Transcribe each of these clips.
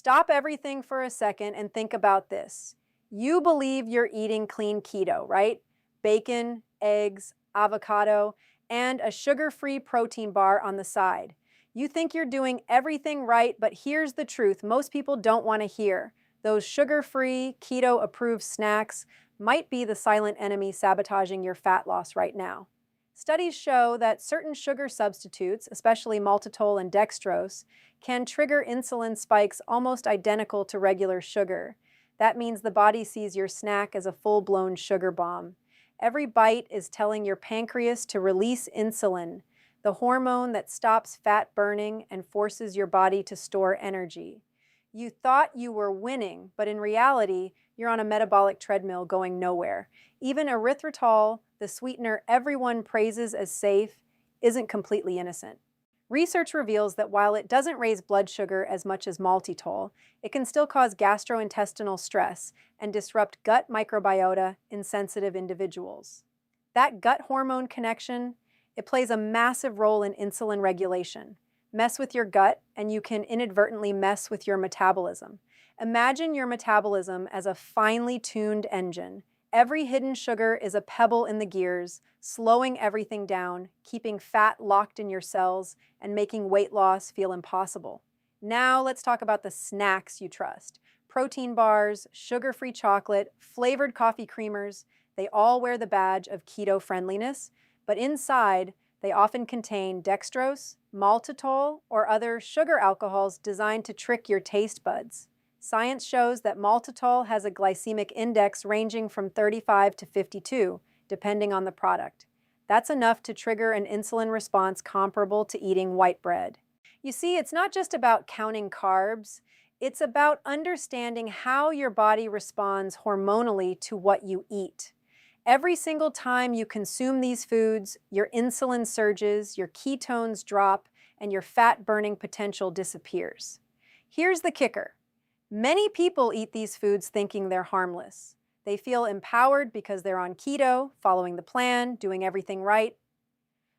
Stop everything for a second and think about this. You believe you're eating clean keto, right? Bacon, eggs, avocado, and a sugar-free protein bar on the side. You think you're doing everything right, but here's the truth most people don't want to hear. Those sugar-free, keto-approved snacks might be the silent enemy sabotaging your fat loss right now. Studies show that certain sugar substitutes, especially maltitol and dextrose, can trigger insulin spikes almost identical to regular sugar. That means the body sees your snack as a full-blown sugar bomb. Every bite is telling your pancreas to release insulin, the hormone that stops fat burning and forces your body to store energy. You thought you were winning, but in reality, you're on a metabolic treadmill going nowhere. Even erythritol, the sweetener everyone praises as safe, isn't completely innocent. Research reveals that while it doesn't raise blood sugar as much as maltitol, it can still cause gastrointestinal stress and disrupt gut microbiota in sensitive individuals. That gut hormone connection, it plays a massive role in insulin regulation. Mess with your gut, and you can inadvertently mess with your metabolism. Imagine your metabolism as a finely tuned engine. Every hidden sugar is a pebble in the gears, slowing everything down, keeping fat locked in your cells, and making weight loss feel impossible. Now let's talk about the snacks you trust. Protein bars, sugar-free chocolate, flavored coffee creamers, they all wear the badge of keto friendliness, but inside, they often contain dextrose, maltitol, or other sugar alcohols designed to trick your taste buds. Science shows that maltitol has a glycemic index ranging from 35 to 52, depending on the product. That's enough to trigger an insulin response comparable to eating white bread. You see, it's not just about counting carbs, it's about understanding how your body responds hormonally to what you eat. Every single time you consume these foods, your insulin surges, your ketones drop, and your fat-burning potential disappears. Here's the kicker. Many people eat these foods thinking they're harmless. They feel empowered because they're on keto, following the plan, doing everything right.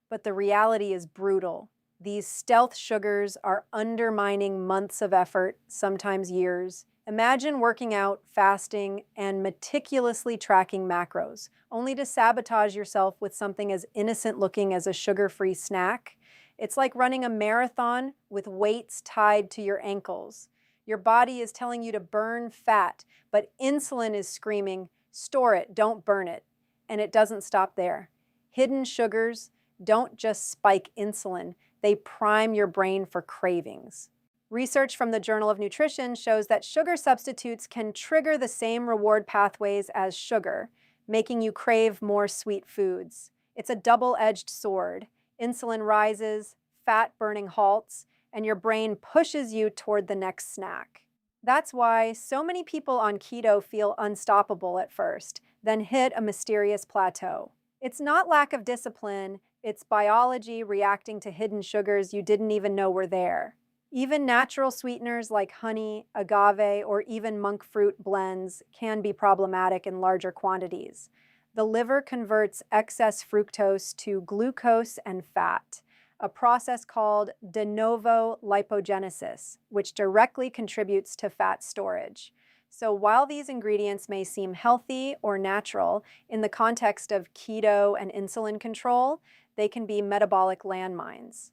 But the reality is brutal. These stealth sugars are undermining months of effort, sometimes years. Imagine working out, fasting, and meticulously tracking macros, only to sabotage yourself with something as innocent-looking as a sugar-free snack. It's like running a marathon with weights tied to your ankles. Your body is telling you to burn fat, but insulin is screaming, store it, don't burn it. And it doesn't stop there. Hidden sugars don't just spike insulin, they prime your brain for cravings. Research from the Journal of Nutrition shows that sugar substitutes can trigger the same reward pathways as sugar, making you crave more sweet foods. It's a double-edged sword. Insulin rises, fat burning halts, and your brain pushes you toward the next snack. That's why so many people on keto feel unstoppable at first, then hit a mysterious plateau. It's not lack of discipline, it's biology reacting to hidden sugars you didn't even know were there. Even natural sweeteners like honey, agave, or even monk fruit blends can be problematic in larger quantities. The liver converts excess fructose to glucose and fat, a process called de novo lipogenesis, which directly contributes to fat storage. So while these ingredients may seem healthy or natural in the context of keto and insulin control, they can be metabolic landmines.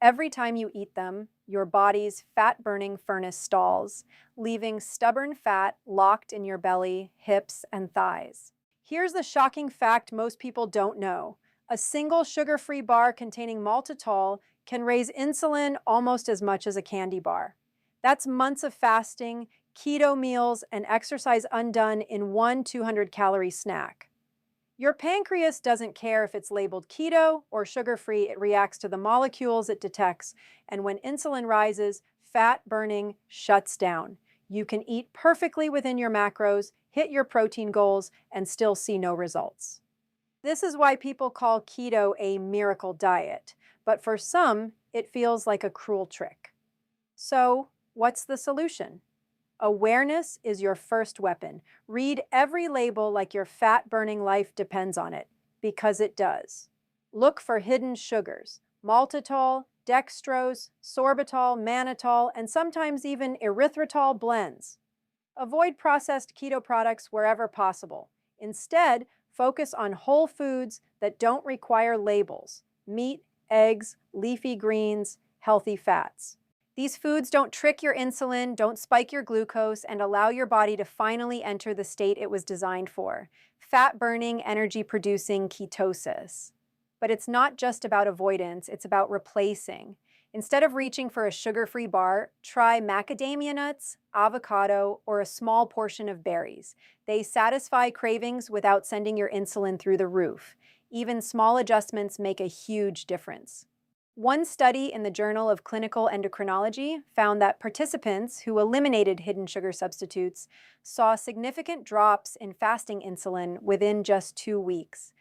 Every time you eat them, your body's fat-burning furnace stalls, leaving stubborn fat locked in your belly, hips, and thighs. Here's the shocking fact most people don't know. A single sugar-free bar containing maltitol can raise insulin almost as much as a candy bar. That's months of fasting, keto meals, and exercise undone in one 200-calorie snack. Your pancreas doesn't care if it's labeled keto or sugar-free, it reacts to the molecules it detects, and when insulin rises, fat burning shuts down. You can eat perfectly within your macros, hit your protein goals, and still see no results. This is why people call keto a miracle diet, but for some, it feels like a cruel trick. So, what's the solution? Awareness is your first weapon. Read every label like your fat-burning life depends on it, because it does. Look for hidden sugars, maltitol, dextrose, sorbitol, mannitol, and sometimes even erythritol blends. Avoid processed keto products wherever possible. Instead, focus on whole foods that don't require labels: meat, eggs, leafy greens, healthy fats. These foods don't trick your insulin, don't spike your glucose, and allow your body to finally enter the state it was designed for: fat burning, energy producing ketosis. But it's not just about avoidance, it's about replacing. Instead of reaching for a sugar-free bar, try macadamia nuts, avocado, or a small portion of berries. They satisfy cravings without sending your insulin through the roof. Even small adjustments make a huge difference. One study in the Journal of Clinical Endocrinology found that participants who eliminated hidden sugar substitutes saw significant drops in fasting insulin within just 2 weeks.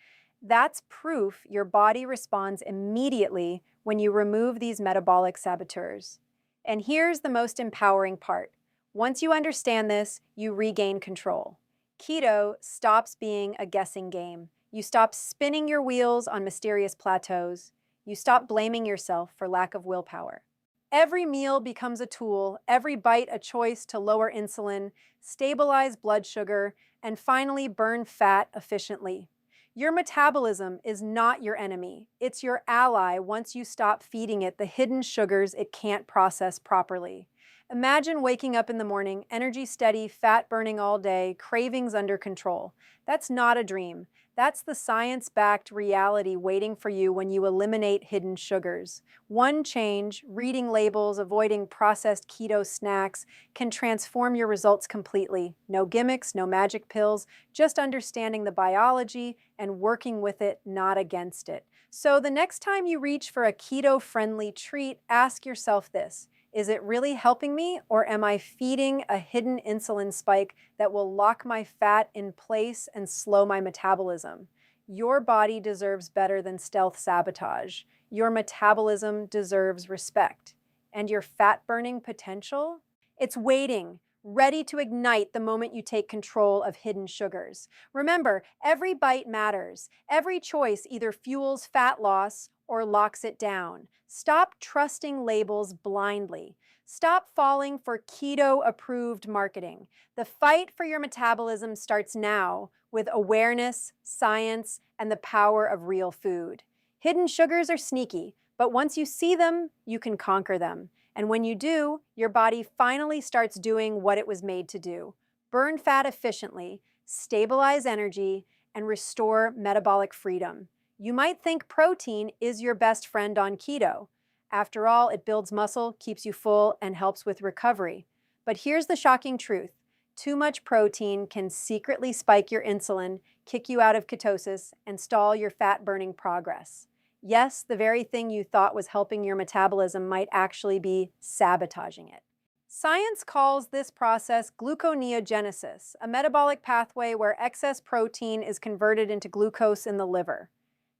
That's proof your body responds immediately when you remove these metabolic saboteurs. And here's the most empowering part. Once you understand this, you regain control. Keto stops being a guessing game. You stop spinning your wheels on mysterious plateaus. You stop blaming yourself for lack of willpower. Every meal becomes a tool, every bite a choice to lower insulin, stabilize blood sugar, and finally burn fat efficiently. Your metabolism is not your enemy. It's your ally once you stop feeding it the hidden sugars it can't process properly. Imagine waking up in the morning, energy steady, fat burning all day, cravings under control. That's not a dream. That's the science-backed reality waiting for you when you eliminate hidden sugars. One change, reading labels, avoiding processed keto snacks, can transform your results completely. No gimmicks, no magic pills, just understanding the biology and working with it, not against it. So the next time you reach for a keto-friendly treat, ask yourself this: is it really helping me, or am I feeding a hidden insulin spike that will lock my fat in place and slow my metabolism? Your body deserves better than stealth sabotage. Your metabolism deserves respect. And your fat-burning potential? It's waiting, ready to ignite the moment you take control of hidden sugars. Remember, every bite matters. Every choice either fuels fat loss or locks it down. Stop trusting labels blindly. Stop falling for keto-approved marketing. The fight for your metabolism starts now with awareness, science, and the power of real food. Hidden sugars are sneaky, but once you see them, you can conquer them. And when you do, your body finally starts doing what it was made to do: burn fat efficiently, stabilize energy, and restore metabolic freedom. You might think protein is your best friend on keto. After all, it builds muscle, keeps you full, and helps with recovery. But here's the shocking truth: too much protein can secretly spike your insulin, kick you out of ketosis, and stall your fat-burning progress. Yes, the very thing you thought was helping your metabolism might actually be sabotaging it. Science calls this process gluconeogenesis, a metabolic pathway where excess protein is converted into glucose in the liver.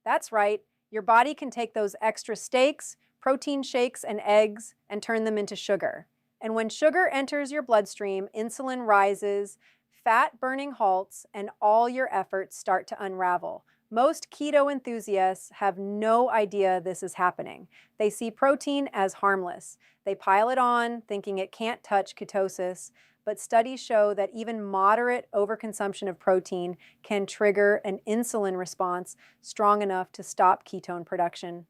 That's right, your body can take those extra steaks, protein shakes, and eggs and turn them into sugar. And when sugar enters your bloodstream, insulin rises, fat burning halts, and all your efforts start to unravel. Most keto enthusiasts have no idea this is happening. They see protein as harmless. They pile it on, thinking it can't touch ketosis, but studies show that even moderate overconsumption of protein can trigger an insulin response strong enough to stop ketone production.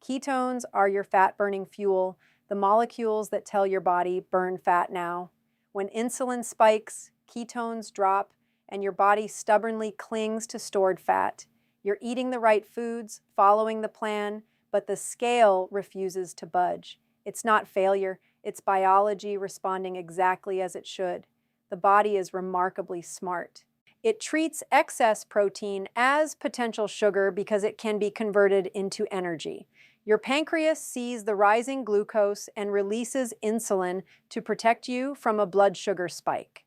Ketones are your fat-burning fuel, the molecules that tell your body, burn fat now. When insulin spikes, ketones drop, and your body stubbornly clings to stored fat. You're eating the right foods, following the plan, but the scale refuses to budge. It's not failure, it's biology responding exactly as it should. The body is remarkably smart. It treats excess protein as potential sugar because it can be converted into energy. Your pancreas sees the rising glucose and releases insulin to protect you from a blood sugar spike.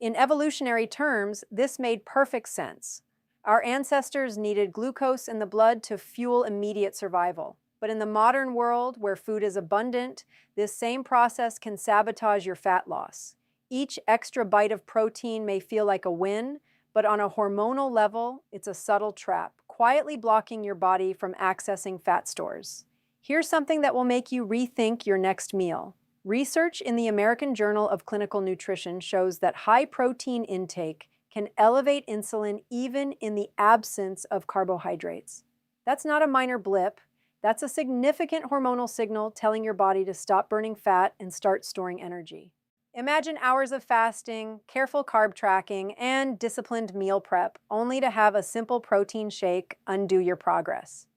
In evolutionary terms, this made perfect sense. Our ancestors needed glucose in the blood to fuel immediate survival. But in the modern world, where food is abundant, this same process can sabotage your fat loss. Each extra bite of protein may feel like a win, but on a hormonal level, it's a subtle trap, quietly blocking your body from accessing fat stores. Here's something that will make you rethink your next meal. Research in the American Journal of Clinical Nutrition shows that high protein intake can elevate insulin even in the absence of carbohydrates. That's not a minor blip. That's a significant hormonal signal telling your body to stop burning fat and start storing energy. Imagine hours of fasting, careful carb tracking, and disciplined meal prep, only to have a simple protein shake undo your progress.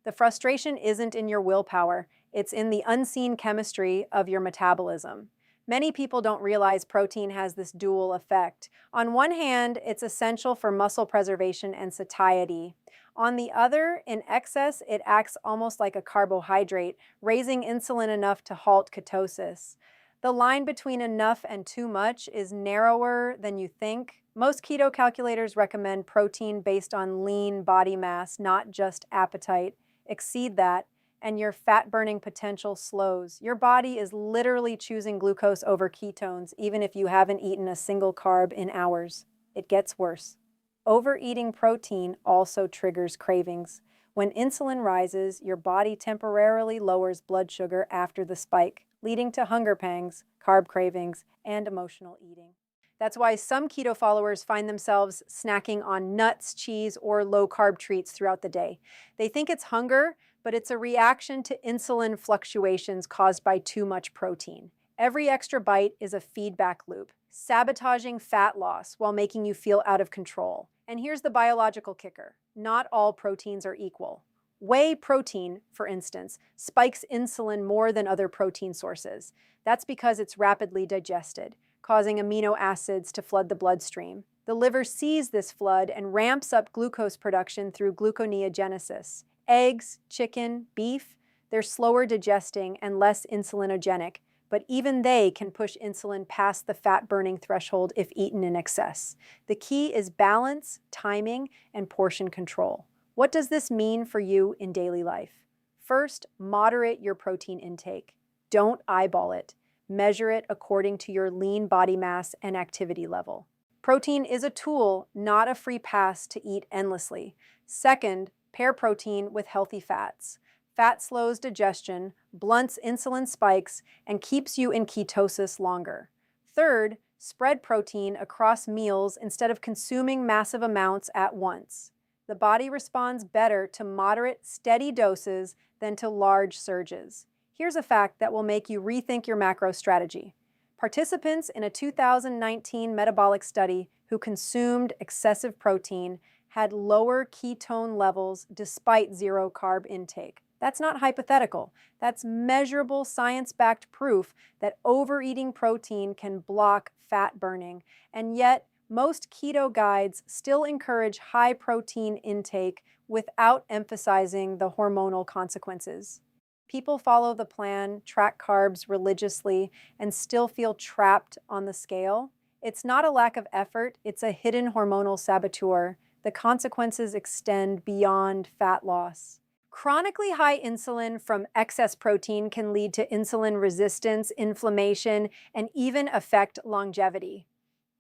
The frustration isn't in your willpower, it's in the unseen chemistry of your metabolism. Many people don't realize protein has this dual effect. On one hand, it's essential for muscle preservation and satiety. On the other, in excess, it acts almost like a carbohydrate, raising insulin enough to halt ketosis. The line between enough and too much is narrower than you think. Most keto calculators recommend protein based on lean body mass, not just appetite. Exceed that, and your fat-burning potential slows. Your body is literally choosing glucose over ketones, even if you haven't eaten a single carb in hours. It gets worse. Overeating protein also triggers cravings. When insulin rises, your body temporarily lowers blood sugar after the spike, leading to hunger pangs, carb cravings, and emotional eating. That's why some keto followers find themselves snacking on nuts, cheese, or low-carb treats throughout the day. They think it's hunger, but it's a reaction to insulin fluctuations caused by too much protein. Every extra bite is a feedback loop, sabotaging fat loss while making you feel out of control. And here's the biological kicker. Not all proteins are equal. Whey protein, for instance, spikes insulin more than other protein sources. That's because it's rapidly digested, causing amino acids to flood the bloodstream. The liver sees this flood and ramps up glucose production through gluconeogenesis. Eggs, chicken, beef, they're slower digesting and less insulinogenic, but even they can push insulin past the fat-burning threshold if eaten in excess. The key is balance, timing, and portion control. What does this mean for you in daily life? First, moderate your protein intake. Don't eyeball it. Measure it according to your lean body mass and activity level. Protein is a tool, not a free pass to eat endlessly. Second, pair protein with healthy fats. Fat slows digestion, blunts insulin spikes, and keeps you in ketosis longer. Third, spread protein across meals instead of consuming massive amounts at once. The body responds better to moderate, steady doses than to large surges. Here's a fact that will make you rethink your macro strategy. Participants in a 2019 metabolic study who consumed excessive protein had lower ketone levels despite zero carb intake. That's not hypothetical. That's measurable science-backed proof that overeating protein can block fat burning. And yet, most keto guides still encourage high protein intake without emphasizing the hormonal consequences. People follow the plan, track carbs religiously, and still feel trapped on the scale. It's not a lack of effort, it's a hidden hormonal saboteur. The consequences extend beyond fat loss. Chronically high insulin from excess protein can lead to insulin resistance, inflammation, and even affect longevity.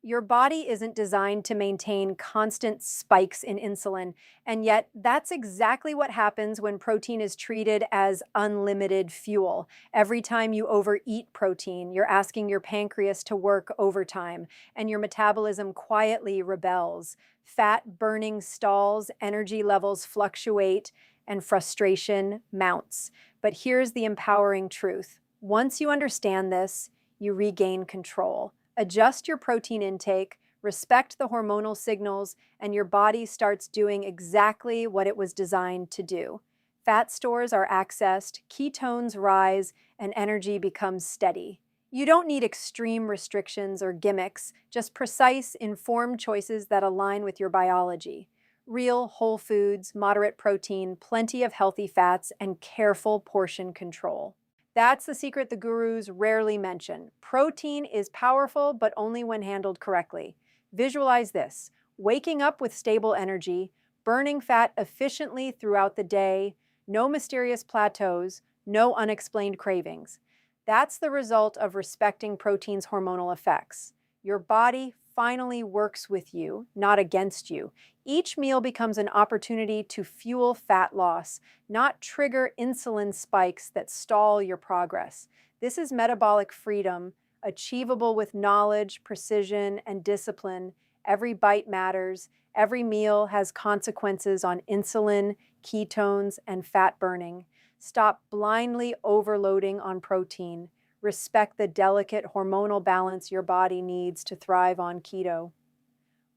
Your body isn't designed to maintain constant spikes in insulin, and yet that's exactly what happens when protein is treated as unlimited fuel. Every time you overeat protein, you're asking your pancreas to work overtime, and your metabolism quietly rebels. Fat burning stalls, energy levels fluctuate, and frustration mounts. But here's the empowering truth. Once you understand this, you regain control. Adjust your protein intake, respect the hormonal signals, and your body starts doing exactly what it was designed to do. Fat stores are accessed, ketones rise, and energy becomes steady. You don't need extreme restrictions or gimmicks, just precise, informed choices that align with your biology. Real whole foods, moderate protein, plenty of healthy fats, and careful portion control. That's the secret the gurus rarely mention. Protein is powerful, but only when handled correctly. Visualize this: waking up with stable energy, burning fat efficiently throughout the day, no mysterious plateaus, no unexplained cravings. That's the result of respecting protein's hormonal effects. Your body finally works with you, not against you. Each meal becomes an opportunity to fuel fat loss, not trigger insulin spikes that stall your progress. This is metabolic freedom, achievable with knowledge, precision, and discipline. Every bite matters. Every meal has consequences on insulin, ketones, and fat burning. Stop blindly overloading on protein. Respect the delicate hormonal balance your body needs to thrive on keto.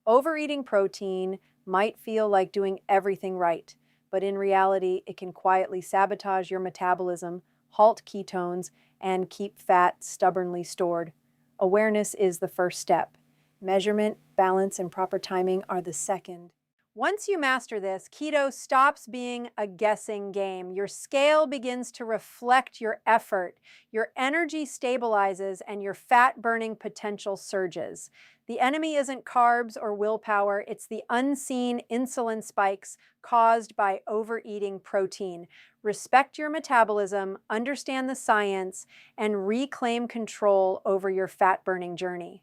Overeating protein might feel like doing everything right, but in reality, it can quietly sabotage your metabolism, halt ketones, and keep fat stubbornly stored. Awareness is the first step. Measurement, balance, and proper timing are the second. Once you master this, keto stops being a guessing game. Your scale begins to reflect your effort, your energy stabilizes, and your fat-burning potential surges. The enemy isn't carbs or willpower, it's the unseen insulin spikes caused by overeating protein. Respect your metabolism, understand the science, and reclaim control over your fat-burning journey.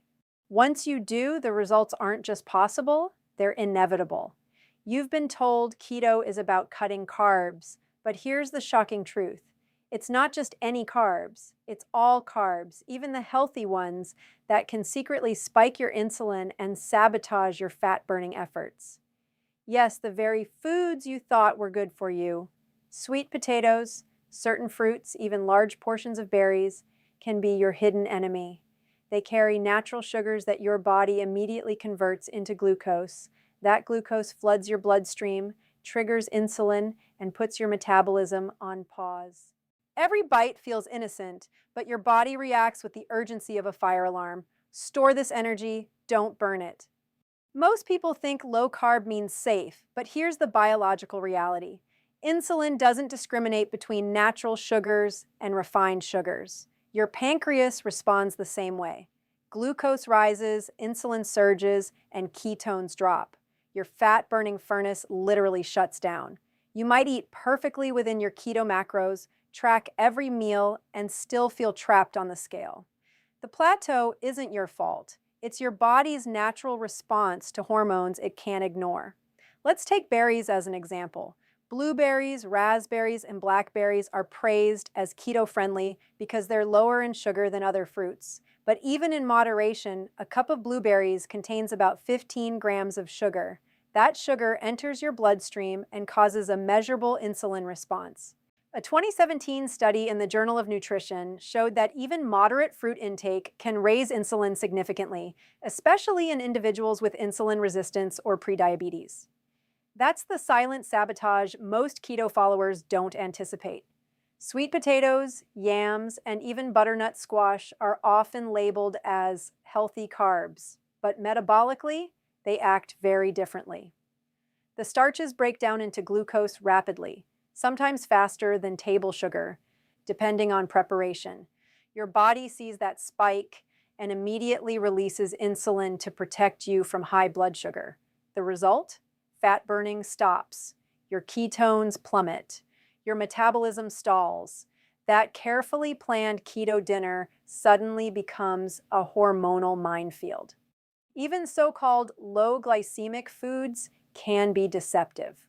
Once you do, the results aren't just possible, they're inevitable. You've been told keto is about cutting carbs, but here's the shocking truth. It's not just any carbs, it's all carbs, even the healthy ones that can secretly spike your insulin and sabotage your fat-burning efforts. Yes, the very foods you thought were good for you, sweet potatoes, certain fruits, even large portions of berries, can be your hidden enemy. They carry natural sugars that your body immediately converts into glucose. That glucose floods your bloodstream, triggers insulin, and puts your metabolism on pause. Every bite feels innocent, but your body reacts with the urgency of a fire alarm. Store this energy, don't burn it. Most people think low carb means safe, but here's the biological reality. Insulin doesn't discriminate between natural sugars and refined sugars. Your pancreas responds the same way. Glucose rises, insulin surges, and ketones drop. Your fat-burning furnace literally shuts down. You might eat perfectly within your keto macros, track every meal, and still feel trapped on the scale. The plateau isn't your fault. It's your body's natural response to hormones it can't ignore. Let's take berries as an example. Blueberries, raspberries, and blackberries are praised as keto-friendly because they're lower in sugar than other fruits. But even in moderation, a cup of blueberries contains about 15 grams of sugar. That sugar enters your bloodstream and causes a measurable insulin response. A 2017 study in the Journal of Nutrition showed that even moderate fruit intake can raise insulin significantly, especially in individuals with insulin resistance or prediabetes. That's the silent sabotage most keto followers don't anticipate. Sweet potatoes, yams, and even butternut squash are often labeled as healthy carbs, but metabolically, they act very differently. The starches break down into glucose rapidly, sometimes faster than table sugar, depending on preparation. Your body sees that spike and immediately releases insulin to protect you from high blood sugar. The result? Fat burning stops. Your ketones plummet. Your metabolism stalls. That carefully planned keto dinner suddenly becomes a hormonal minefield. Even so-called low glycemic foods can be deceptive.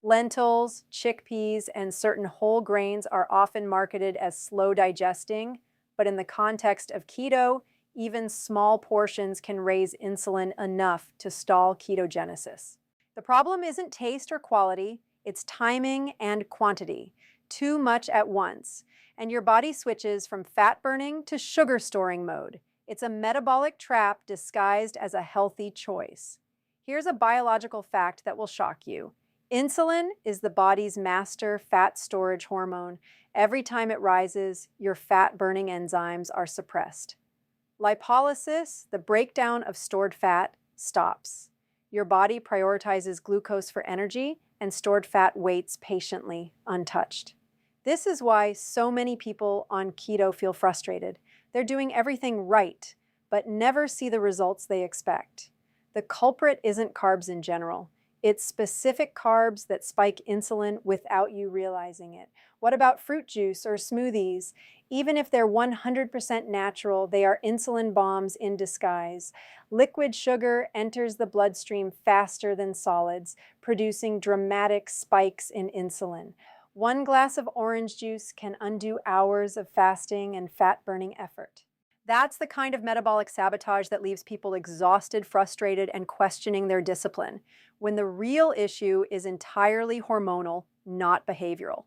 Lentils, chickpeas, and certain whole grains are often marketed as slow digesting, but in the context of keto, even small portions can raise insulin enough to stall ketogenesis. The problem isn't taste or quality, it's timing and quantity. Too much at once, and your body switches from fat burning to sugar storing mode. It's a metabolic trap disguised as a healthy choice. Here's a biological fact that will shock you. Insulin is the body's master fat storage hormone. Every time it rises, your fat-burning enzymes are suppressed. Lipolysis, the breakdown of stored fat, stops. Your body prioritizes glucose for energy, and stored fat waits patiently, untouched. This is why so many people on keto feel frustrated. They're doing everything right, but never see the results they expect. The culprit isn't carbs in general. It's specific carbs that spike insulin without you realizing it. What about fruit juice or smoothies? Even if they're 100% natural, they are insulin bombs in disguise. Liquid sugar enters the bloodstream faster than solids, producing dramatic spikes in insulin. One glass of orange juice can undo hours of fasting and fat-burning effort. That's the kind of metabolic sabotage that leaves people exhausted, frustrated, and questioning their discipline, when the real issue is entirely hormonal, not behavioral.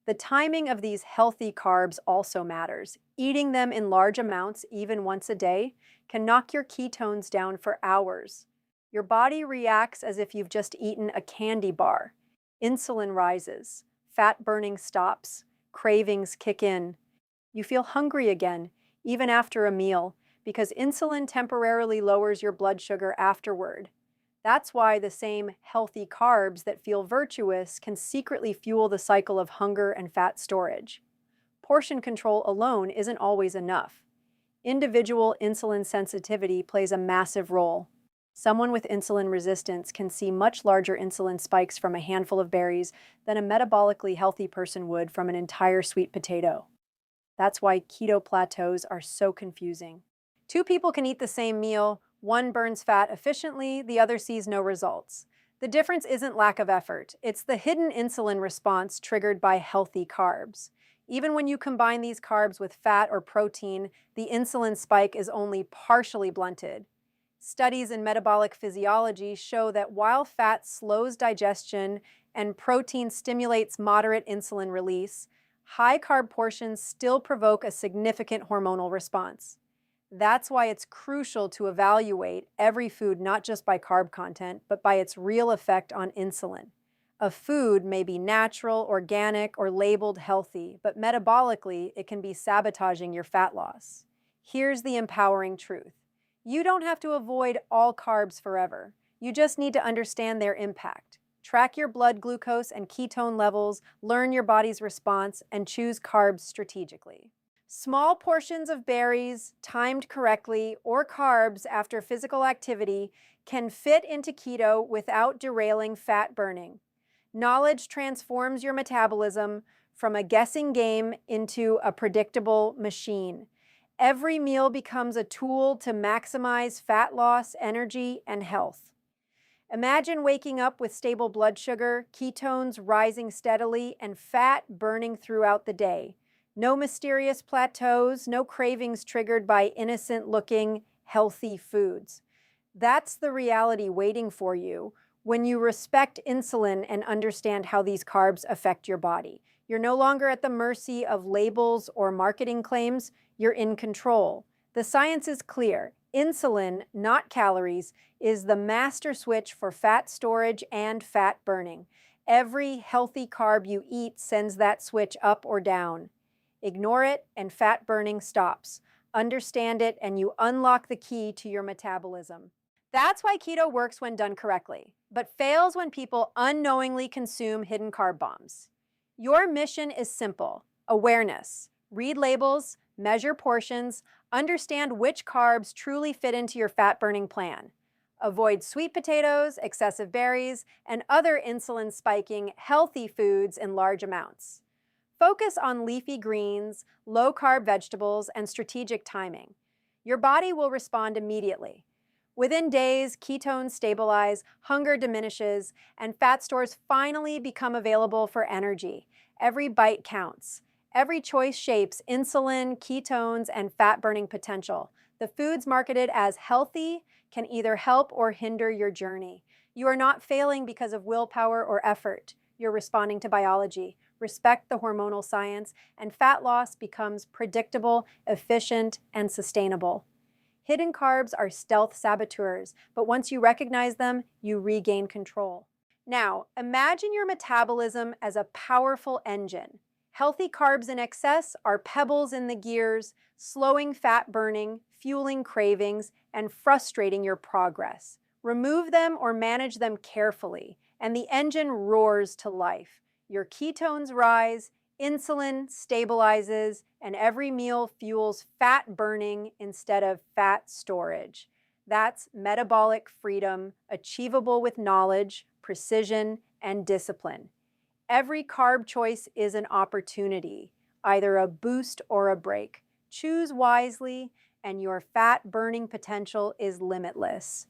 The timing of these healthy carbs also matters. Eating them in large amounts, even once a day, can knock your ketones down for hours. Your body reacts as if you've just eaten a candy bar. Insulin rises, fat burning stops, cravings kick in. You feel hungry again, even after a meal, because insulin temporarily lowers your blood sugar afterward. That's why the same healthy carbs that feel virtuous can secretly fuel the cycle of hunger and fat storage. Portion control alone isn't always enough. Individual insulin sensitivity plays a massive role. Someone with insulin resistance can see much larger insulin spikes from a handful of berries than a metabolically healthy person would from an entire sweet potato. That's why keto plateaus are so confusing. Two people can eat the same meal. One burns fat efficiently, the other sees no results. The difference isn't lack of effort. It's the hidden insulin response triggered by healthy carbs. Even when you combine these carbs with fat or protein, the insulin spike is only partially blunted. Studies in metabolic physiology show that while fat slows digestion and protein stimulates moderate insulin release, high-carb portions still provoke a significant hormonal response. That's why it's crucial to evaluate every food not just by carb content, but by its real effect on insulin. A food may be natural, organic, or labeled healthy, but metabolically, it can be sabotaging your fat loss. Here's the empowering truth. You don't have to avoid all carbs forever. You just need to understand their impact. Track your blood glucose and ketone levels, learn your body's response, and choose carbs strategically. Small portions of berries, timed correctly, or carbs after physical activity can fit into keto without derailing fat burning. Knowledge transforms your metabolism from a guessing game into a predictable machine. Every meal becomes a tool to maximize fat loss, energy, and health. Imagine waking up with stable blood sugar, ketones rising steadily, and fat burning throughout the day. No mysterious plateaus, no cravings triggered by innocent-looking, healthy foods. That's the reality waiting for you when you respect insulin and understand how these carbs affect your body. You're no longer at the mercy of labels or marketing claims. You're in control. The science is clear. Insulin, not calories, is the master switch for fat storage and fat burning. Every healthy carb you eat sends that switch up or down. Ignore it and fat burning stops. Understand it and you unlock the key to your metabolism. That's why keto works when done correctly, but fails when people unknowingly consume hidden carb bombs. Your mission is simple: awareness. Read labels, measure portions, understand which carbs truly fit into your fat-burning plan. Avoid sweet potatoes, excessive berries, and other insulin-spiking healthy foods in large amounts. Focus on leafy greens, low-carb vegetables, and strategic timing. Your body will respond immediately. Within days, ketones stabilize, hunger diminishes, and fat stores finally become available for energy. Every bite counts. Every choice shapes insulin, ketones, and fat-burning potential. The foods marketed as healthy can either help or hinder your journey. You are not failing because of willpower or effort. You're responding to biology. Respect the hormonal science, and fat loss becomes predictable, efficient, and sustainable. Hidden carbs are stealth saboteurs, but once you recognize them, you regain control. Now, imagine your metabolism as a powerful engine. Healthy carbs in excess are pebbles in the gears, slowing fat burning, fueling cravings, and frustrating your progress. Remove them or manage them carefully, and the engine roars to life. Your ketones rise, insulin stabilizes, and every meal fuels fat burning instead of fat storage. That's metabolic freedom, achievable with knowledge, precision, and discipline. Every carb choice is an opportunity. either a boost or a break. Choose wisely, and your fat burning potential is limitless.